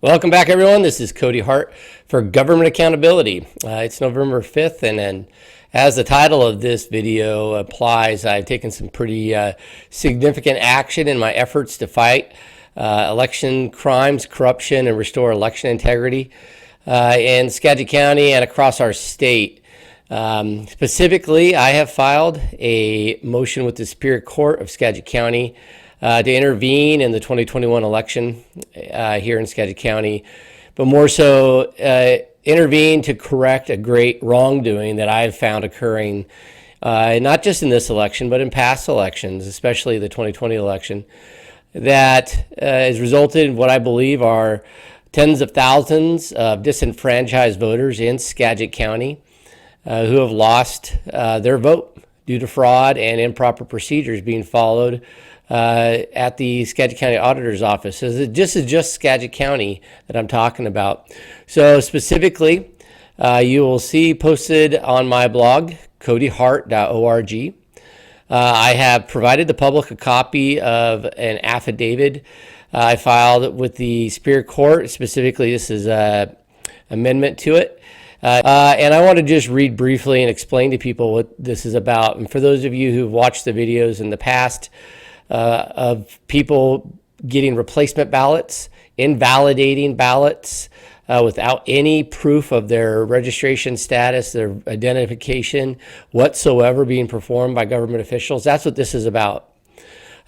Welcome back, everyone. This is Cody Hart for Government Accountability. It's November 5th, and then as the title of this video applies, I've taken some pretty significant action in my efforts to fight election crimes, corruption, and restore election integrity in Skagit County and across our state. Specifically, I have filed a motion with the Superior Court of Skagit County to intervene in the 2021 election here in Skagit County, but more so intervene to correct a great wrongdoing that I've found occurring not just in this election, but in past elections, especially the 2020 election, that has resulted in what I believe are tens of thousands of disenfranchised voters in Skagit County who have lost their vote due to fraud and improper procedures being followed at the Skagit County Auditor's office. This is just Skagit County that I'm talking about. So specifically, you will see posted on my blog, codyhart.org. I have provided the public a copy of an affidavit I filed with the Superior Court. Specifically, this is an amendment to it. And I want to just read briefly and explain to people what this is about. And for those of you who've watched the videos in the past, of people getting replacement ballots, invalidating ballots without any proof of their registration status, their identification whatsoever being performed by government officials. That's what this is about.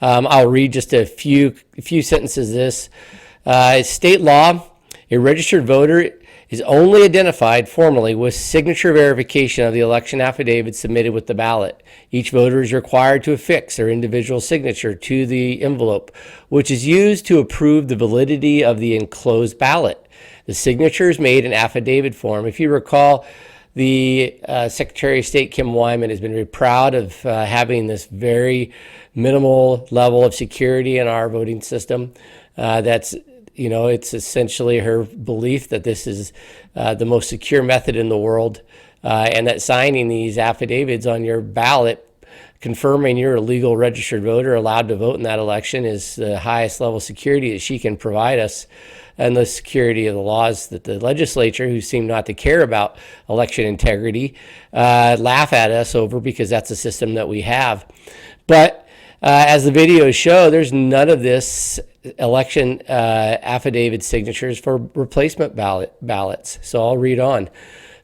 I'll read just a few sentences of this. State law, a registered voter is only identified formally with signature verification of the election affidavit submitted with the ballot. Each voter is required to affix their individual signature to the envelope, which is used to approve the validity of the enclosed ballot. The signature is made in affidavit form. If you recall, the Secretary of State, Kim Wyman, has been very proud of having this very minimal level of security in our voting system. It's essentially her belief that this is the most secure method in the world, and that signing these affidavits on your ballot confirming you're a legal registered voter allowed to vote in that election is the highest level of security that she can provide us, and the security of the laws that the legislature, who seem not to care about election integrity, laugh at us over, because that's the system that we have. But as the videos show, there's none of this election affidavit signatures for replacement ballots. So I'll read on.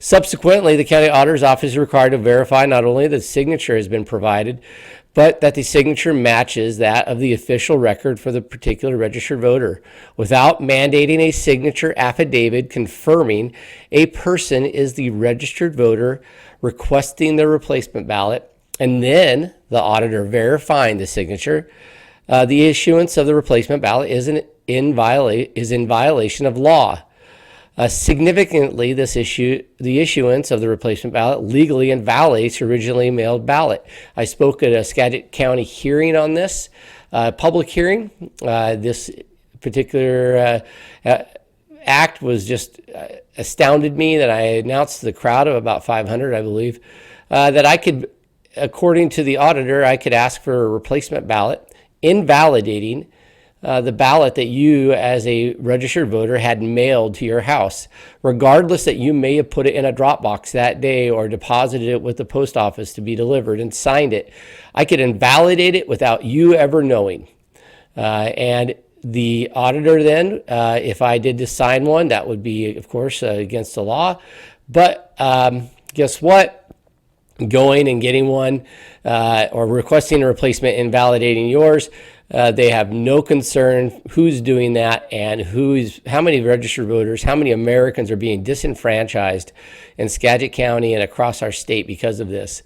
Subsequently, the county auditor's office is required to verify not only that the signature has been provided, but that the signature matches that of the official record for the particular registered voter, without mandating a signature affidavit confirming a person is the registered voter requesting the replacement ballot, and then the auditor verifying the signature. The issuance of the replacement ballot is in violation of law. Significantly, the issuance of the replacement ballot legally invalidates originally mailed ballot. I spoke at a Skagit County hearing on this, public hearing. This particular act was just astounded me, that I announced to the crowd of about 500, I believe, that I could, according to the auditor, I could ask for a replacement ballot, invalidating the ballot that you as a registered voter had mailed to your house, regardless that you may have put it in a drop box that day or deposited it with the post office to be delivered and signed it. I could invalidate it without you ever knowing. And the auditor then, if I did to sign one, that would be, of course, against the law. But guess what? Going and getting one or requesting a replacement, invalidating yours, they have no concern who's doing that and how many registered voters, how many Americans are being disenfranchised in Skagit County and across our state because of this.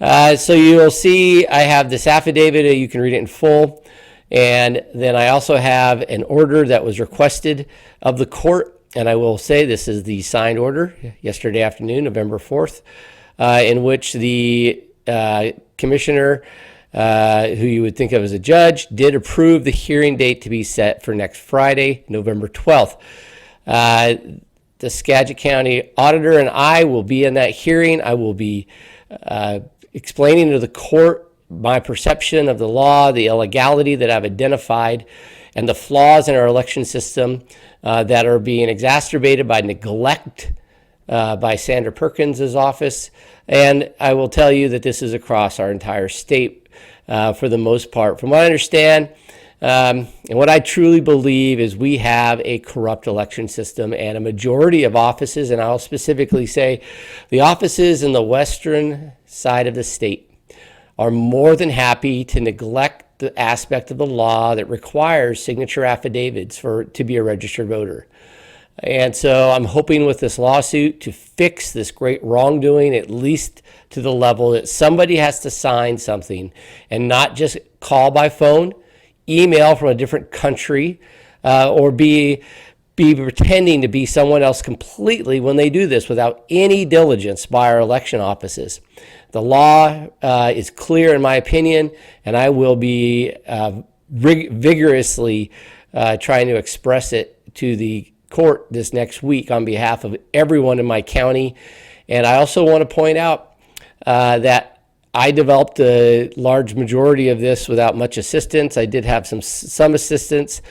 So you'll see I have this affidavit. You can read it in full. And then I also have an order that was requested of the court. And I will say this is the signed order yesterday afternoon, November 4th, in which the commissioner, who you would think of as a judge, did approve the hearing date to be set for next Friday, November 12th. The Skagit County Auditor and I will be in that hearing. I will be explaining to the court my perception of the law, the illegality that I've identified, and the flaws in our election system that are being exacerbated by neglect by Sandra Perkins' office. And I will tell you that this is across our entire state for the most part. From what I understand, and what I truly believe is we have a corrupt election system, and a majority of offices, and I'll specifically say the offices in the western side of the state, are more than happy to neglect the aspect of the law that requires signature affidavits to be a registered voter. And so I'm hoping with this lawsuit to fix this great wrongdoing, at least to the level that somebody has to sign something and not just call by phone, email from a different country, or be pretending to be someone else completely when they do this without any diligence by our election offices. The law is clear in my opinion, and I will be vigorously trying to express it to the court this next week on behalf of everyone in my county. And I also want to point out that I developed a large majority of this without much assistance. I did have some assistance,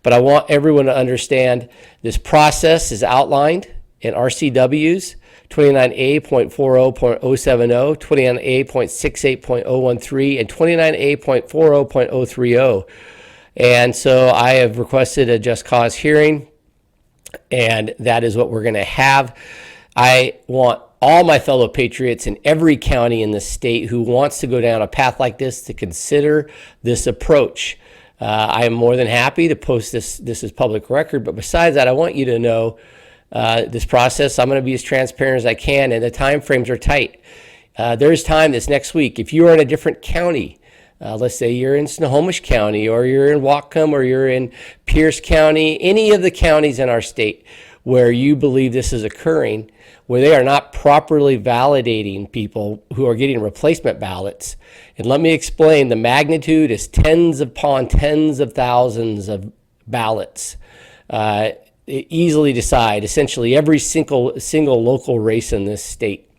but I want everyone to understand this process is outlined in RCWs 29A.40.070, 29A.68.013, and 29A.40.030. And so I have requested a just cause hearing, and that is what we're going to have. I want all my fellow patriots in every county in the state who wants to go down a path like this to consider this approach. I am more than happy to post this as public record, but besides that, I want you to know this process. I'm going to be as transparent as I can, and the time frames are tight. There's time this next week. If you are in a different county, let's say you're in Snohomish County, or you're in Whatcom, or you're in Pierce County, any of the counties in our state where you believe this is occurring, where they are not properly validating people who are getting replacement ballots. And let me explain, the magnitude is tens upon tens of thousands of ballots. Easily decide essentially every single local race in this state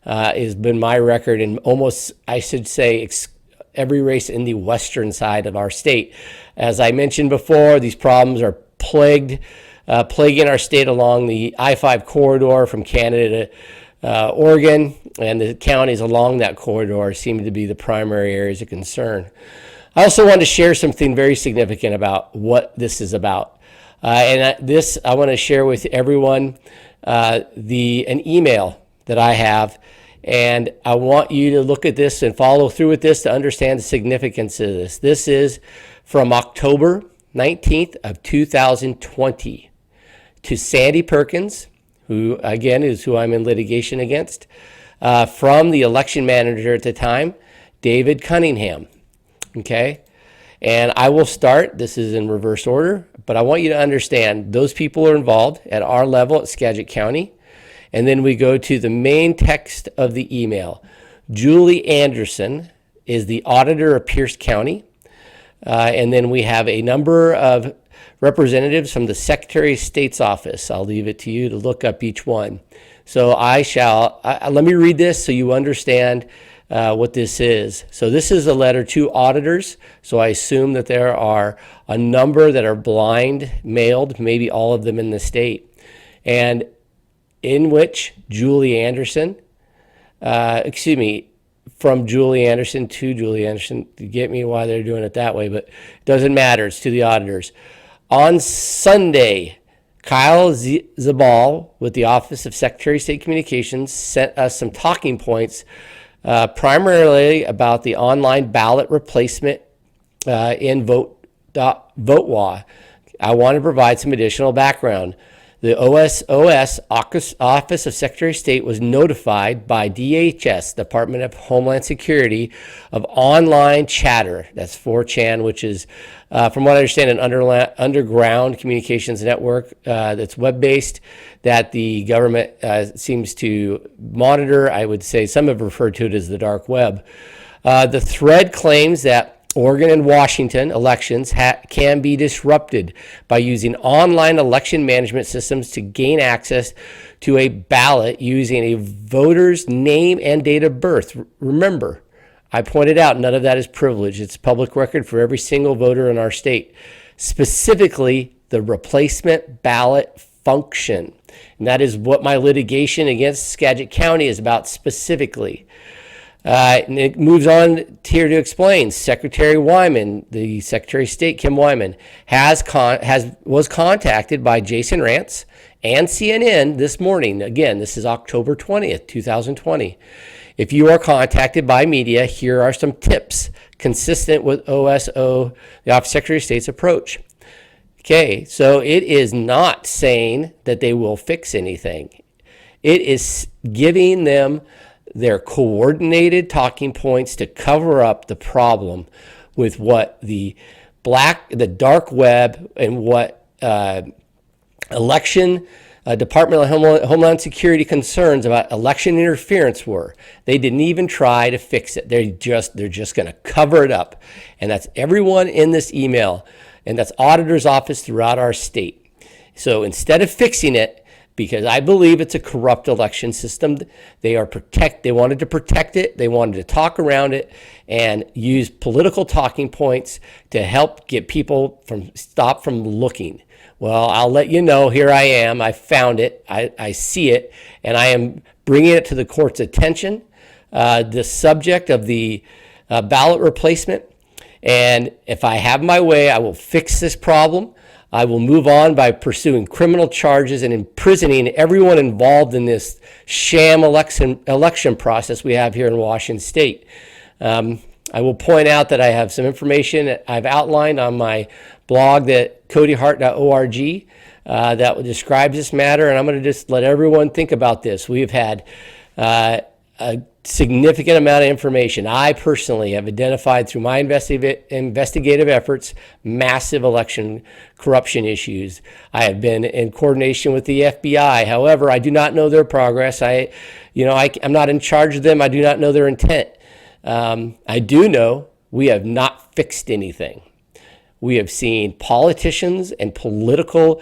has been my record, in almost, I should say, every race in the western side of our state. As I mentioned before, these problems are plaguing our state along the I-5 corridor from Canada to Oregon, and the counties along that corridor seem to be the primary areas of concern. I also want to share something very significant about what this is about. I want to share with everyone an email that I have, and I want you to look at this and follow through with this to understand the significance of this. This is from October 19th of 2020 to Sandy Perkins, who again is who I'm in litigation against, from the election manager at the time, David Cunningham. Okay? And I will start, this is in reverse order, but I want you to understand those people are involved at our level at Skagit County. And then we go to the main text of the email. Julie Anderson is the auditor of Pierce County. And then we have a number of representatives from the Secretary of State's office. I'll leave it to you to look up each one. So let me read this so you understand what this is. So this is a letter to auditors. So I assume that there are a number that are blind mailed, maybe all of them in the state, and in which Julie Anderson, from Julie Anderson to Julie Anderson, you get me why they're doing it that way, but it doesn't matter. It's to the auditors. On Sunday, Kyle Zabal with the Office of Secretary of State Communications sent us some talking points, primarily about the online ballot replacement in VoteWA. I want to provide some additional background. The OSOS Office of Secretary of State was notified by DHS, Department of Homeland Security, of online chatter. That's 4chan, which is, from what I understand, an underground communications network that's web-based that the government seems to monitor. I would say some have referred to it as the dark web. The thread claims that Oregon and Washington elections can be disrupted by using online election management systems to gain access to a ballot using a voter's name and date of birth. Remember, I pointed out none of that is privileged. It's public record for every single voter in our state. specifically the replacement ballot function. And that is what my litigation against Skagit County is about specifically. And it moves on here to explain. Secretary Wyman, the Secretary of State, Kim Wyman, was contacted by Jason Rantz and CNN this morning. Again, this is October 20th, 2020. If you are contacted by media, here are some tips consistent with OSO, the Office of Secretary of State's approach. Okay, so it is not saying that they will fix anything. It is giving them their coordinated talking points to cover up the problem with what the dark web and what election Department of Homeland Security concerns about election interference were. They didn't even try to fix it. They're just going to cover it up. And that's everyone in this email, and that's auditor's office throughout our state. So instead of fixing it, because I believe it's a corrupt election system, they wanted to protect it. They wanted to talk around it and use political talking points to help get people stop from looking. Well, I'll let you know, here I am. I found it. I see it, and I am bringing it to the court's attention, the subject of the ballot replacement. And if I have my way, I will fix this problem. I will move on by pursuing criminal charges and imprisoning everyone involved in this sham election process we have here in Washington State. I will point out that I have some information that I've outlined on my blog, that codyhart.org, that describes this matter, and I'm going to just let everyone think about this. We've had a significant amount of information. I personally have identified through my investigative efforts massive election corruption issues. I have been in coordination with the FBI. However, I do not know their progress. I'm not in charge of them. I do not know their intent. I do know we have not fixed anything. We have seen politicians and political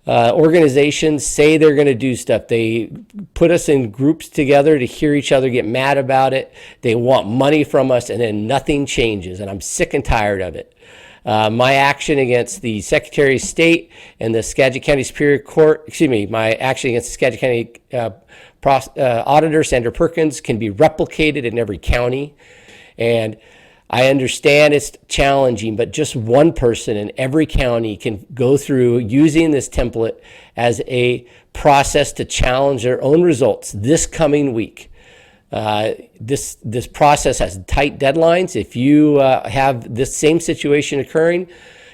organizations say they're going to do stuff. They put us in groups together to hear each other get mad about it. They want money from us, and then nothing changes, and I'm sick and tired of it. My action against the Secretary of State and the Skagit County Superior Court, my action against the Skagit County Auditor, Sandra Perkins, can be replicated in every county. And I understand it's challenging, but just one person in every county can go through using this template as a process to challenge their own results this coming week. This process has tight deadlines. If you have this same situation occurring,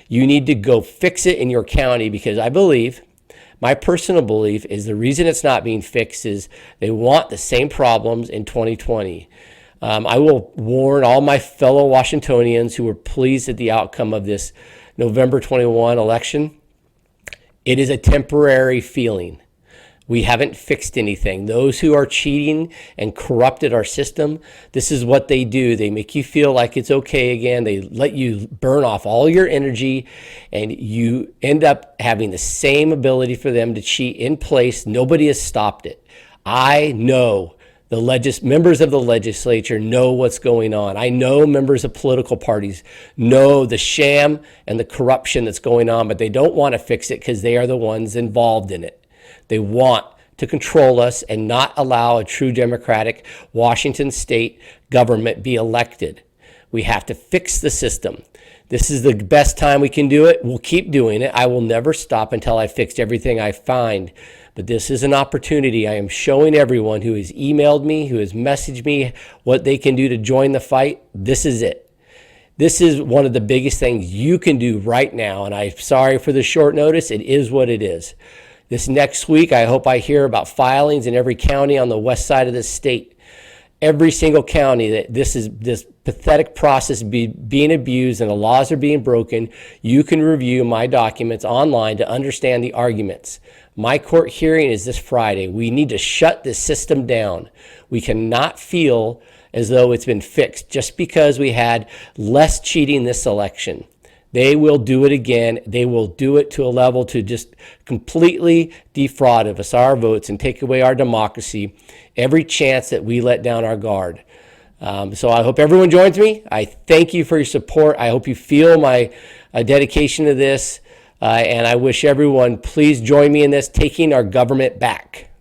you need to go fix it in your county, because I believe, my personal belief is, the reason it's not being fixed is they want the same problems in 2020. I will warn all my fellow Washingtonians who were pleased at the outcome of this November 21 election. It is a temporary feeling. We haven't fixed anything. Those who are cheating and corrupted our system, this is what they do. They make you feel like it's okay again. They let you burn off all your energy, and you end up having the same ability for them to cheat in place. Nobody has stopped it. I know members of the legislature know what's going on. I know members of political parties know the sham and the corruption that's going on, but they don't want to fix it because they are the ones involved in it. They want to control us and not allow a true democratic Washington state government be elected. We have to fix the system. This is the best time we can do it. We'll keep doing it. I will never stop until I fixed everything I find. But this is an opportunity. I am showing everyone who has emailed me, who has messaged me, what they can do to join the fight. This is it. This is one of the biggest things you can do right now. And I'm sorry for the short notice. It is what it is. This next week, I hope I hear about filings in every county on the west side of the state. Every single county that this pathetic process being abused and the laws are being broken. You can review my documents online to understand the arguments. My court hearing is this Friday. We need to shut this system down. We cannot feel as though it's been fixed just because we had less cheating this election. They will do it again. They will do it to a level to just completely defraud us our votes and take away our democracy every chance that we let down our guard. So I hope everyone joins me. I thank you for your support. I hope you feel my dedication to this. And I wish everyone, please join me in this, taking our government back.